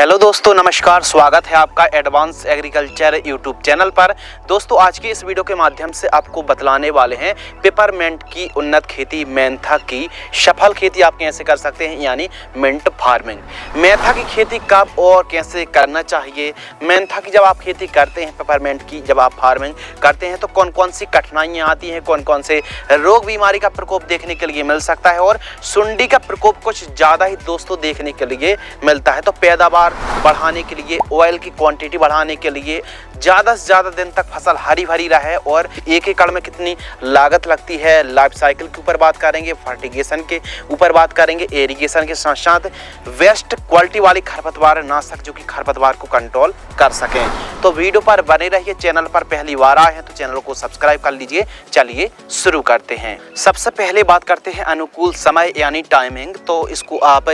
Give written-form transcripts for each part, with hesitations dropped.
Hello दोस्तों, नमस्कार। स्वागत है आपका एडवांस एग्रीकल्चर यूट्यूब चैनल पर। दोस्तों, आज की इस वीडियो के माध्यम से आपको बतलाने वाले हैं पेपरमेंट की उन्नत खेती, मेंथा की सफल खेती आप कैसे कर सकते हैं, यानी मिंट फार्मिंग। मेंथा की खेती कब और कैसे करना चाहिए, मेंथा की जब आप खेती करते हैं, पेपरमेंट की जब आप फार्मिंग करते हैं तो कौन कौन सी कठिनाइयाँ आती हैं, कौन कौन से रोग बीमारी का प्रकोप देखने के लिए मिल सकता है और सुंडी का प्रकोप कुछ ज़्यादा ही दोस्तों देखने के लिए मिलता है। तो पैदावार बढ़ाने के लिए, ऑयल की क्वांटिटी बढ़ाने के लिए, ज़्यादा से ज़्यादा दिन तक फसल हरी भरी रहे और एक एकड़ में कितनी लागत लगती है, लाइफ साइकिल के ऊपर बात करेंगे, फर्टिगेशन के ऊपर बात करेंगे, इरिगेशन के साथ साथ बेस्ट क्वालिटी वाली खरपतवार नाशक जो कि खरपतवार को कंट्रोल कर सकें। तो वीडियो पर बने रहिए। चैनल पर पहली बार आए हैं तो चैनल को सब्सक्राइब कर लीजिए। चलिए शुरू करते हैं। सबसे पहले बात करते हैं अनुकूल समय यानी टाइमिंग। तो इसको आप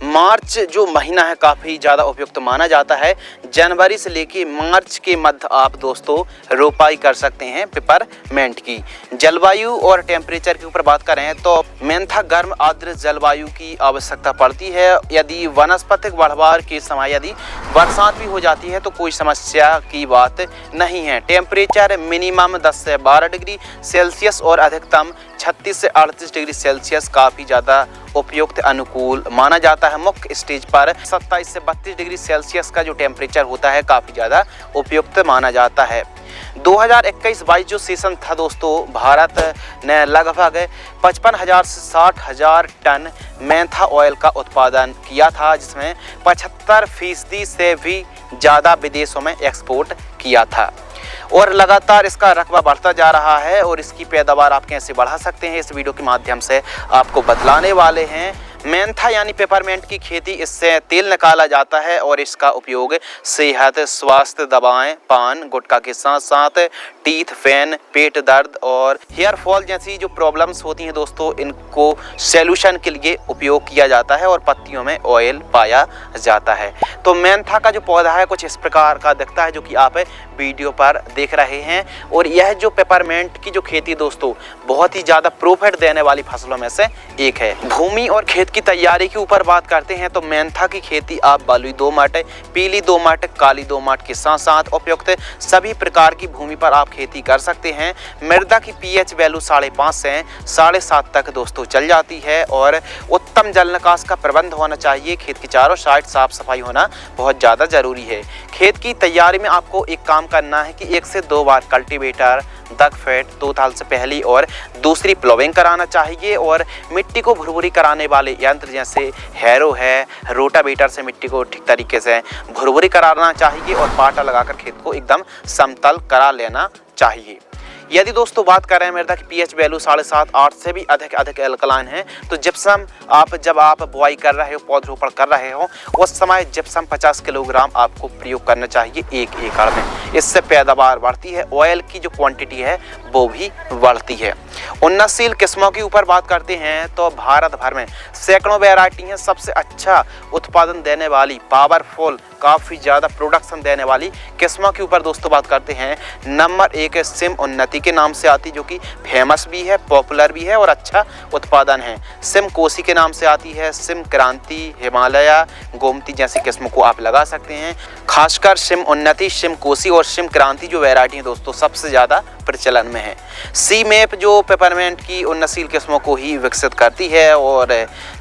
मार्च जो महीना है काफ़ी ज़्यादा उपयुक्त माना जाता है। जनवरी से लेके मार्च के मध्य आप दोस्तों रोपाई कर सकते हैं पेपरमेंट की। जलवायु और टेम्परेचर के ऊपर बात करें तो मेंथा गर्म आर्द्र जलवायु की आवश्यकता पड़ती है। यदि वनस्पतिक बढ़वार के समय यदि बरसात भी हो जाती है तो कोई समस्या की बात नहीं है। टेम्परेचर मिनिमम 10 से 12 डिग्री सेल्सियस और अधिकतम 36 से 38 डिग्री सेल्सियस काफ़ी ज़्यादा उपयुक्त अनुकूल माना जाता है। मुख्य स्टेज पर 27 से 32 डिग्री सेल्सियस का जो टेम्परेचर होता है काफ़ी ज़्यादा उपयुक्त माना जाता है। 2021-22 जो सीजन था दोस्तों, भारत ने लगभग 55,000 से 60,000 टन मेंथा ऑयल का उत्पादन किया था, जिसमें 75% से भी ज़्यादा विदेशों में एक्सपोर्ट किया था और लगातार इसका रकबा बढ़ता जा रहा है। और इसकी पैदावार आप कैसे बढ़ा सकते हैं, इस वीडियो के माध्यम से आपको बतलाने वाले हैं। मेंथा यानी पेपरमेंट की खेती, इससे तेल निकाला जाता है और इसका उपयोग सेहत, स्वास्थ्य, दवाएं, पान गुटखा के साथ साथ टीथ पेन, पेट दर्द और हेयर फॉल जैसी जो प्रॉब्लम्स होती हैं दोस्तों, इनको सॉल्यूशन के लिए उपयोग किया जाता है और पत्तियों में ऑयल पाया जाता है। तो मेंथा का जो पौधा है कुछ इस प्रकार का दिखता है जो कि आप वीडियो पर देख रहे हैं। और यह जो पेपरमेंट की जो खेती दोस्तों बहुत ही ज़्यादा प्रॉफिट देने वाली फसलों में से एक है। भूमि और खेत की तैयारी के ऊपर बात करते हैं तो मेंथा की खेती आप बलुई दोमट, पीली दोमट, काली दोमट के साथ साथ उपयुक्त सभी प्रकार की भूमि पर आप खेती कर सकते हैं। मृदा की पीएच वैल्यू 5.5 से 7.5 तक दोस्तों चल जाती है और उत्तम जल निकास का प्रबंध होना चाहिए। खेत की चारों साइड साफ सफाई होना बहुत ज़्यादा जरूरी है। खेत की तैयारी में आपको एक काम करना है कि 1 से 2 बार कल्टीवेटर, दग फेट 2 साल से पहली और दूसरी प्लोविंग कराना चाहिए और मिट्टी को भुरभुरी कराने वाले यंत्र जैसे हैरो है, रोटावेटर से मिट्टी को ठीक तरीके से भुरभुरी कराना चाहिए और पाटा लगाकर खेत को एकदम समतल करा लेना चाहिए। यदि दोस्तों बात कर रहे हैं मृदा की पीएच वैल्यू 7.5-8 से भी अधिक एल्कलाइन है तो जिप्सम जब आप बुआई कर रहे हो, पौधरोपण कर रहे हो, उस समय जिप्सम 50 किलोग्राम आपको प्रयोग करना चाहिए 1 एकड़ में। इससे पैदावार बढ़ती है, ऑयल की जो क्वांटिटी है वो भी बढ़ती है। उन्नतशील किस्मों के ऊपर बात करते हैं तो भारत भर में सैकड़ों वैरायटी हैं। सबसे अच्छा उत्पादन देने वाली, पावरफुल, काफ़ी ज़्यादा प्रोडक्शन देने वाली किस्मों के ऊपर दोस्तों बात करते हैं। नंबर 1 सिम उन्नति के नाम से आती, जो कि फेमस भी है, पॉपुलर भी है और अच्छा उत्पादन है। सिम कोसी के नाम से आती है। सिम क्रांति, हिमालय, गोमती जैसी किस्मों को आप लगा सकते हैं। खासकर सिम उन्नति, सिम कोसी और सिम क्रांति जो वैरायटी है दोस्तों सबसे ज़्यादा प्रचलन में है। सी मैप जो पेपरमेंट की उन्नतशील किस्मों को ही विकसित करती है और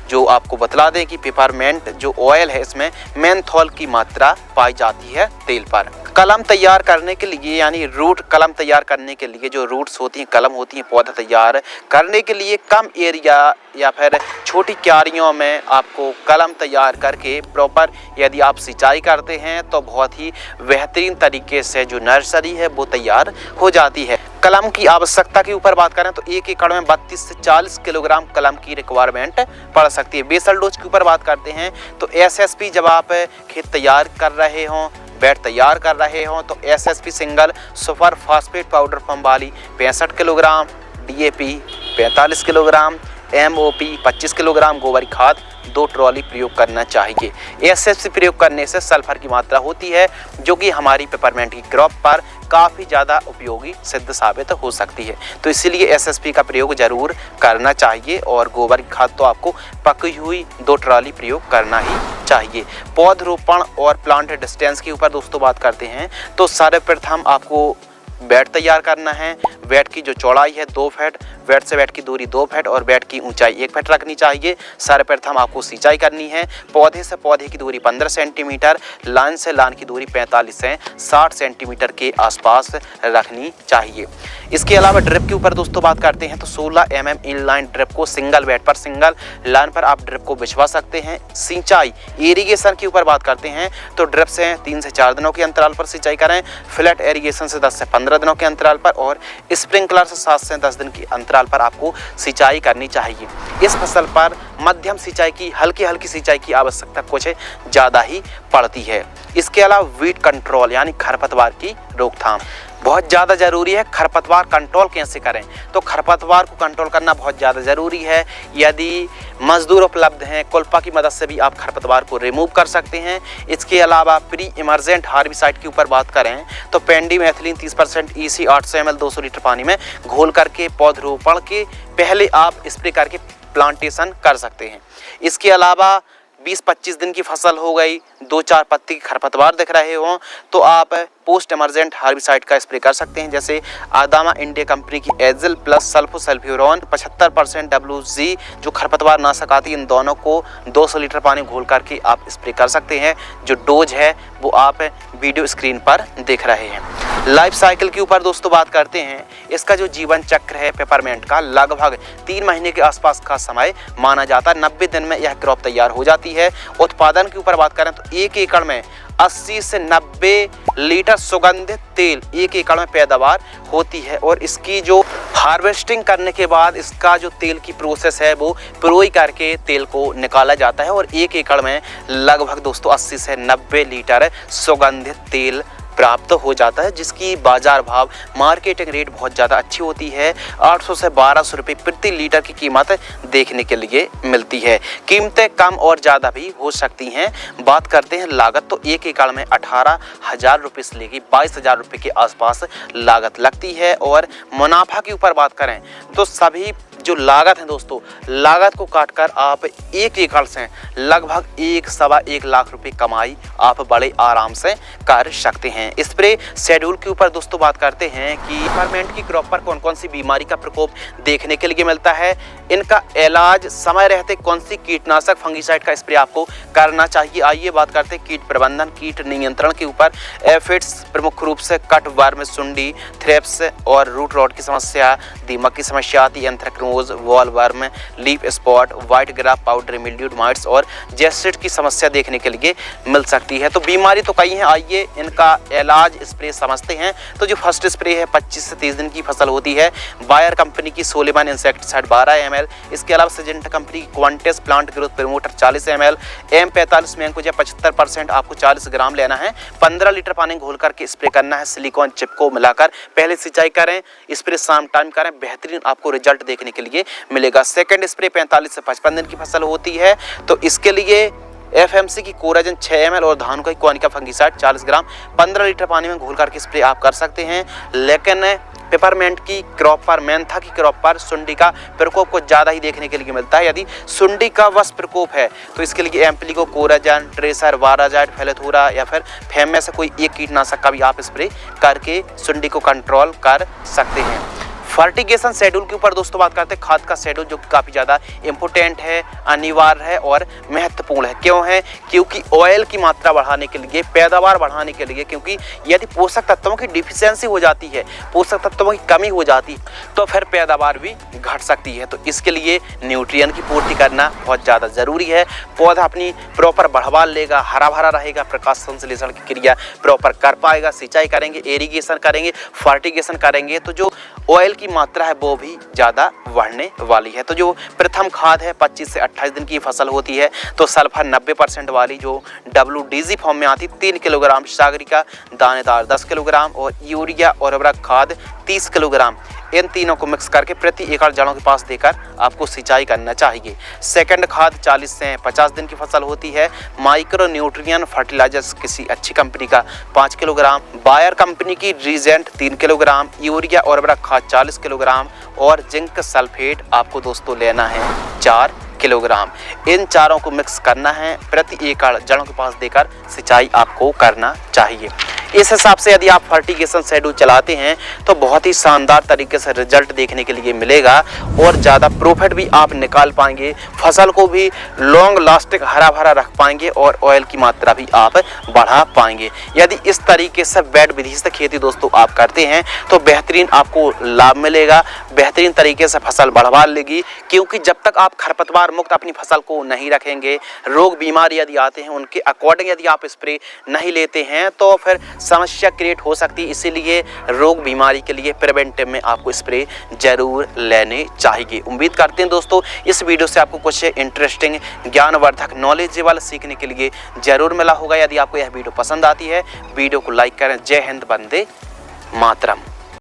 जो आपको बतला दें कि पेपरमेंट जो ऑयल है इसमें मेंथॉल की मात्रा पाई जाती है तेल पर। कलम तैयार करने के लिए यानी रूट कलम तैयार करने के लिए जो रूट्स होती हैं, कलम होती हैं, पौधा तैयार करने के लिए कम एरिया या फिर छोटी क्यारियों में आपको कलम तैयार करके प्रॉपर यदि आप सिंचाई करते हैं तो बहुत ही बेहतरीन तरीके से जो नर्सरी है वो तैयार हो जाती है। कलम की आवश्यकता के ऊपर बात करें तो 1 एकड़ में 32 से 40 किलोग्राम कलम की रिक्वायरमेंट पड़ सकती है। बेसल डोज के ऊपर बात करते हैं तो एसएसपी जब आप खेत तैयार कर रहे हों, बेड तैयार कर रहे हों तो SSP single super phosphate powder form वाली 65 kilogram, DAP 45 kilogram, MOP 25 kilogram, गोबर खाद 2 ट्रॉली प्रयोग करना चाहिए। एसएसपी प्रयोग करने से सल्फर की मात्रा होती है जो कि हमारी पेपरमेंट की क्रॉप पर काफ़ी ज़्यादा उपयोगी सिद्ध साबित हो सकती है। तो इसीलिए एसएसपी का प्रयोग जरूर करना चाहिए और गोबर की खाद तो आपको पकी हुई 2 ट्रॉली प्रयोग करना ही चाहिए। पौधरोपण और प्लांट डिस्टेंस के ऊपर दोस्तों बात करते हैं तो सर्वप्रथम आपको बेड तैयार करना है। बेड की जो चौड़ाई है 2 फीट, बेड से बेड की दूरी 2 फीट और बेड की ऊंचाई 1 फीट रखनी चाहिए। सर्वप्रथम आपको सिंचाई करनी है। पौधे से पौधे की दूरी 15 सेंटीमीटर, लाइन से लाइन की दूरी 45 से 60 सेंटीमीटर के आसपास रखनी चाहिए। इसके अलावा ड्रिप के ऊपर दोस्तों बात करते हैं तो 16 mm इनलाइन ड्रिप को सिंगल बेड पर सिंगल लाइन पर आप ड्रिप को बिछवा सकते हैं। सिंचाई इरिगेशन के ऊपर बात करते हैं तो ड्रिप से 3 से 4 दिनों के अंतराल पर सिंचाई करें, फ्लैट इरिगेशन से 10 से 15 दिनों के अंतराल पर और स्प्रिंकलर से 7 से 10 दिन के अंतराल पर आपको सिंचाई करनी चाहिए। इस फसल पर मध्यम सिंचाई की हल्की सिंचाई की आवश्यकता कुछ ज़्यादा ही पड़ती है। इसके अलावा वीड कंट्रोल यानी खरपतवार की रोकथाम बहुत ज़्यादा ज़रूरी है। खरपतवार कंट्रोल कैसे करें तो खरपतवार को कंट्रोल करना बहुत ज़्यादा ज़रूरी है। यदि मजदूर उपलब्ध हैं कुल्पा की मदद से भी आप खरपतवार को रिमूव कर सकते हैं। इसके अलावा प्री इमरजेंट हार्बिसाइड के ऊपर बात करें तो पेंडिमेथिलीन 30% EC 800 ml 200 लीटर पानी में घोल करके पौधरोपण के पहले आप स्प्रे करके प्लांटेशन कर सकते हैं। इसके अलावा 20-25 दिन की फसल हो गई, 2-4 पत्ती की खरपतवार दिख रहे हो तो आप पोस्ट इमरजेंट हार्बिसाइड का स्प्रे कर सकते हैं। जैसे आदामा इंडिया कंपनी की एजिल प्लस सल्फोसल्फ्यूरॉन 75% WG जो खरपतवार नाशक आती है, इन दोनों को 200 लीटर पानी घोल करके आप स्प्रे कर सकते हैं। जो डोज है वो आप वीडियो स्क्रीन पर देख रहे हैं। लाइफ साइकिल के ऊपर दोस्तों बात करते हैं। इसका जो जीवन चक्र है पेपरमेंट का लगभग 3 महीने के आसपास का समय माना जाता है। 90 दिन में यह क्रॉप तैयार हो जाती है। उत्पादन के ऊपर बात करें तो 1 एकड़ में 80 से 90 लीटर सुगंधित तेल 1 एकड़ में पैदावार होती है और इसकी जो हार्वेस्टिंग करने के बाद इसका जो तेल की प्रोसेस है वो पिरोई करके तेल को निकाला जाता है और 1 एकड़ में लगभग दोस्तों 80 से 90 लीटर सुगंधित तेल प्राप्त हो जाता है, जिसकी बाजार भाव मार्केटिंग रेट बहुत ज़्यादा अच्छी होती है। 800 से 1200 रुपये प्रति लीटर की कीमत देखने के लिए मिलती है। कीमतें कम और ज़्यादा भी हो सकती हैं। बात करते हैं लागत तो 1 एकड़ में 18,000 रुपये से लेकर 22,000 रुपये के आसपास लागत लगती है। और मुनाफा के ऊपर बात करें तो सभी जो लागत है दोस्तों, लागत को काटकर आप 1 एकड़ से लगभग 1-1.25 लाख रुपए कमाई आप बड़े आराम से कर सकते हैं। स्प्रे शेड्यूल के ऊपर दोस्तों बात करते हैं कि पेपरमेंट की क्रॉप पर कौन कौन सी बीमारी का प्रकोप देखने के लिए मिलता है, इनका इलाज समय रहते कौन सी कीटनाशक फंगीसाइड का स्प्रे आपको करना चाहिए। आइए बात करते हैं कीट प्रबंधन कीट नियंत्रण के ऊपर। एफिड्स प्रमुख रूप से कट वर्म, सुंडी, थ्रिप्स और रूट रॉट की समस्या, दीमक की समस्या आती है, anthracnose, wall worm, leaf spot, white graph, powder mildewed, mites और जेसिड की समस्या देखने के लिए मिल सकती है। तो बीमारी तो कई हैं, आइए इनका इलाज स्प्रे समझते हैं। तो जो फर्स्ट स्प्रे है 25 से 30 दिन की फसल होती है। बायर कंपनी की सोलेमन इंसेक्टिसाइड 12 ml। इसके अलावा सिजेंटा कंपनी की Quantis plant growth promoter 40 ml। M45 मैंकोजा 75% आपको 40 ग्राम लेना है। 15 लीटर पानी घोल करके स्प्रे करना है। सिलिकॉन चिप को मिलाकर पहले सिंचाई करें, स्प्रे शाम टाइम करें, बेहतरीन आपको रिजल्ट देखने के लिए मिलेगा। सेकंड स्प्रे 45 से 55 दिन की फसल होती है तो इसके लिए FMC की कोराजन 6 ml और धानु का कोनिका फंगीसाइड 40 ग्राम 15 लीटर पानी में घोल करके स्प्रे आप कर सकते हैं। लेकिन पेपरमेंट की क्रॉप पर, मेंथा की क्रॉप पर सुंडी का प्रकोप को ज़्यादा ही देखने के लिए मिलता है। यदि सुंडी का वश प्रकोप है तो इसके लिए एम्प्लीको, कोराजन, ट्रेसर, वाराजाइड, फेलेथोरा या फिर फेम में से कोई एक कीटनाशक का भी आप स्प्रे करके सुंडी को कंट्रोल कर सकते हैं। फर्टिगेशन शेड्यूल के ऊपर दोस्तों बात करते हैं। खाद का शेड्यूल जो काफ़ी ज़्यादा इम्पोर्टेंट है, अनिवार्य है और महत्वपूर्ण है। क्यों है? क्योंकि ऑयल की मात्रा बढ़ाने के लिए, पैदावार बढ़ाने के लिए, क्योंकि यदि पोषक तत्वों की डिफिशियंसी हो जाती है, पोषक तत्वों की कमी हो जाती है तो फिर पैदावार भी घट सकती है। तो इसके लिए न्यूट्रिएंट की पूर्ति करना बहुत ज़्यादा ज़रूरी है। पौधा अपनी प्रॉपर बढ़वा लेगा, हरा भरा रहेगा, प्रकाश संश्लेषण की क्रिया प्रॉपर कर पाएगा। सिंचाई करेंगे, इरिगेशन करेंगे, फर्टिगेशन करेंगे तो जो ऑयल की मात्रा है वो भी ज़्यादा बढ़ने वाली है। तो जो प्रथम खाद है 25 से 28 दिन की फसल होती है तो सल्फर 90% वाली जो WDG फॉर्म में आती 3 किलोग्राम, सागरिका दानेदार 10 किलोग्राम और यूरिया और उर्वरक खाद 30 किलोग्राम इन तीनों को मिक्स करके प्रति एकड़ जड़ों के पास देकर आपको सिंचाई करना चाहिए। सेकंड खाद 40 से 50 दिन की फसल होती है। माइक्रो न्यूट्रिएंट फर्टिलाइजर्स किसी अच्छी कंपनी का 5 किलोग्राम, बायर कंपनी की रीजेंट 3 किलोग्राम, यूरिया और उर्वरक खाद 40 किलोग्राम और जिंक सल्फेट आपको दोस्तों लेना है 4 किलोग्राम। इन चारों को मिक्स करना है, प्रति एकड़ जड़ों के पास देकर सिंचाई आपको करना चाहिए। इस हिसाब से यदि आप फर्टिगेशन शेड्यूल चलाते हैं तो बहुत ही शानदार तरीके से रिजल्ट देखने के लिए मिलेगा और ज़्यादा प्रॉफिट भी आप निकाल पाएंगे, फसल को भी लॉन्ग लास्टिंग हरा भरा रख पाएंगे और ऑयल की मात्रा भी आप बढ़ा पाएंगे। यदि इस तरीके से बेड विधि से खेती दोस्तों आप करते हैं तो बेहतरीन आपको लाभ मिलेगा, बेहतरीन तरीके से फसल बढ़वा लेगी, क्योंकि जब तक आप खरपतवार मुक्त अपनी फसल को नहीं रखेंगे, रोग बीमारी यदि आते हैं उनके अकॉर्डिंग यदि आप स्प्रे नहीं लेते हैं तो फिर समस्या क्रिएट हो सकती है। इसीलिए रोग बीमारी के लिए प्रिवेंटिव में आपको स्प्रे जरूर लेने चाहिए। उम्मीद करते हैं दोस्तों इस वीडियो से आपको कुछ इंटरेस्टिंग, ज्ञानवर्धक, नॉलेजेबल सीखने के लिए जरूर मिला होगा। यदि आपको यह वीडियो पसंद आती है वीडियो को लाइक करें। जय हिंद, वंदे मातरम।